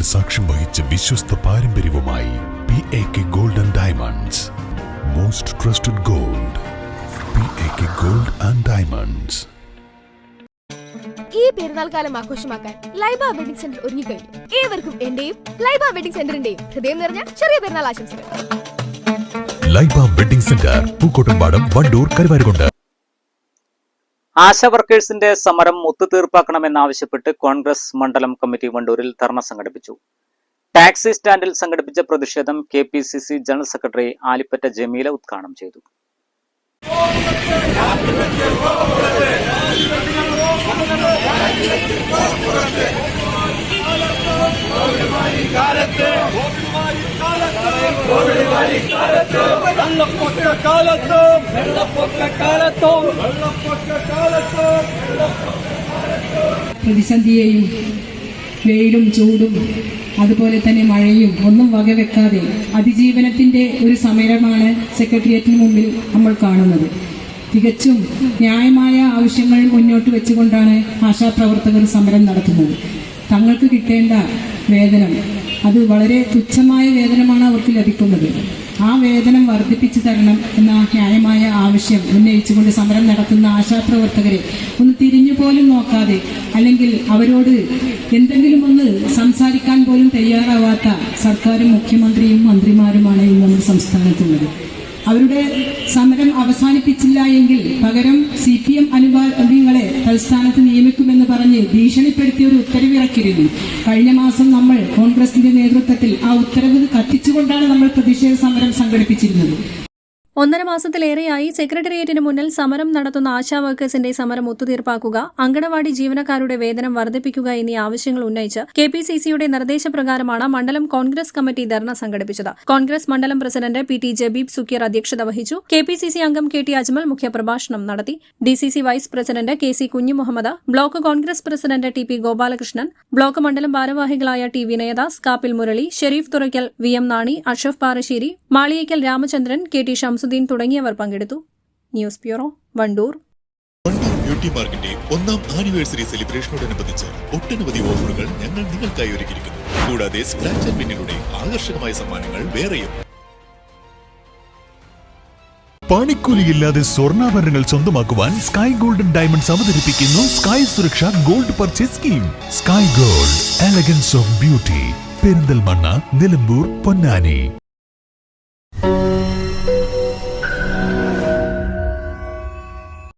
ചരിത്രത്തിന് സാക്ഷ്യം വഹിച്ച വിശ്വസ്ത പാരമ്പര്യവുമായി PAK Gold and Diamonds. Most trusted gold. PAK Gold and Diamonds. ഈ പെരുന്നാൾ കാലം ആഘോഷമാക്കാൻ ലൈബ വെഡിംഗ് സെന്റർ ഒരുങ്ങിക്കഴിഞ്ഞു. ഏവർക്കും എന്റെയും ലൈബ വെഡിംഗ് സെന്ററിന്റെയും ഹൃദയം നിറഞ്ഞ ചെറിയ പെരുന്നാൾ ആശംസകൾ. Laiba wedding centre, Pookkottumpadam, Wandoor, Karuvarakundu. ആശാ വർക്കേഴ്സിന്റെ സമരം ഒത്തുതീർപ്പാക്കണമെന്നാവശ്യപ്പെട്ട് കോൺഗ്രസ് മണ്ഡലം കമ്മിറ്റി വണ്ടൂരിൽ ധർണ സംഘടിപ്പിച്ചു. ടാക്സി സ്റ്റാൻഡിൽ സംഘടിപ്പിച്ച പ്രതിഷേധം KPCC general secretary Alipatta Jameela ഉദ്ഘാടനം ചെയ്തു. പ്രതിസന്ധിയെയും വെയിലും ചൂടും അതുപോലെ തന്നെ മഴയും ഒന്നും വകവെക്കാതെ അതിജീവനത്തിന്റെ ഒരു സമരമാണ് സെക്രട്ടേറിയറ്റിന് മുമ്പിൽ നമ്മൾ കാണുന്നത്. തികച്ചും ന്യായമായ ആവശ്യങ്ങൾ മുന്നോട്ട് വെച്ചുകൊണ്ടാണ് ആശാപ്രവർത്തകർ സമരം നടത്തുന്നത്. തങ്ങൾക്ക് കിട്ടേണ്ട വേതനം അത് വളരെ തുച്ഛമായ വേതനമാണ് അവർക്ക് ലഭിക്കുന്നത്. ആ വേതനം വർദ്ധിപ്പിച്ചു തരണം എന്ന ന്യായമായ ആവശ്യം ഉന്നയിച്ചുകൊണ്ട് സമരം നടത്തുന്ന ആശാപ്രവർത്തകരെ ഒന്ന് തിരിഞ്ഞു പോലും നോക്കാതെ, അല്ലെങ്കിൽ അവരോട് എന്തെങ്കിലും ഒന്ന് സംസാരിക്കാൻ പോലും തയ്യാറാവാത്ത സർക്കാരും മുഖ്യമന്ത്രിയും മന്ത്രിമാരുമാണ് ഇന്ന് നമ്മുടെ സംസ്ഥാനത്തുള്ളത്. അവരുടെ സമരം അവസാനിപ്പിച്ചില്ല എങ്കിൽ പകരം CPM അനുഭാവികളെ തൽസ്ഥാനത്ത് നിയമിക്കുമെന്ന് പറഞ്ഞ് ഭീഷണിപ്പെടുത്തിയ ഒരു ഉത്തരവിറക്കിയിരുന്നു. കഴിഞ്ഞ മാസം നമ്മൾ കോൺഗ്രസിന്റെ നേതൃത്വത്തിൽ ആ ഉത്തരവ് കത്തിച്ചുകൊണ്ടാണ് നമ്മൾ പ്രതിഷേധ സമരം സംഘടിപ്പിച്ചിരുന്നത്. 1.5 മാസത്തിലേറെയായി സെക്രട്ടേറിയറ്റിന് മുന്നിൽ സമരം നടത്തുന്ന ആശാ വർക്കേഴ്സിന്റെ സമരം ഒത്തുതീർപ്പാക്കുക, അങ്കണവാടി ജീവനക്കാരുടെ വേതനം വർദ്ധിപ്പിക്കുക എന്നീ ആവശ്യങ്ങൾ ഉന്നയിച്ച് KPCCയുടെ നിർദ്ദേശപ്രകാരമാണ് മണ്ഡലം കോൺഗ്രസ് കമ്മിറ്റി ധർണ സംഘടിപ്പിച്ചത്. കോൺഗ്രസ് മണ്ഡലം പ്രസിഡന്റ് PT ജബീബ് സുക്കീർ അധ്യക്ഷത വഹിച്ചു. KPCC അംഗം KT അജ്മൽ മുഖ്യപ്രഭാഷണം നടത്തി. DCC vice president KC Kunjumuhammed, block Congress president TP Gopalakrishnan, block മണ്ഡലം ഭാരവാഹികളായ T Vinayadas, Kappil Murali, Sherif Thurakkal, VM Nani, Ashraf Parassery, Maliyekkal Ramachandran, KT Shamsuddin തുടങ്ങിയവർ പങ്കെടുത്തു. News bureau, Wandoor. Wandoor beauty മാർക്കിന്റെ 1ാം ആനിവേഴ്സറി സെലിബ്രേഷനോടനുബന്ധിച്ച് ഒട്ടനവധി ഓഫറുകൾ ഞങ്ങൾ നിങ്ങൾക്കായി ഒരുക്കിയിരിക്കുന്നു. കൂടാതെ സ്ക്രാച്ച് ആൻഡ് വിന്നിലൂടെ ആകർഷകമായ സമ്മാനങ്ങൾ വേറെയും. പണിക്കൂലിയില്ലാതെ സ്വർണ്ണാഭരണങ്ങൾ സ്വന്തമാക്കുവാൻ സ്കൈ ഗോൾഡൻ ഡയമണ്ട്സ് അവതരിപ്പിക്കുന്നു സ്കൈ സുരക്ഷ gold purchase scheme. Sky gold, elegance of beauty. Perinthalmanna, Nilambur, Ponnani.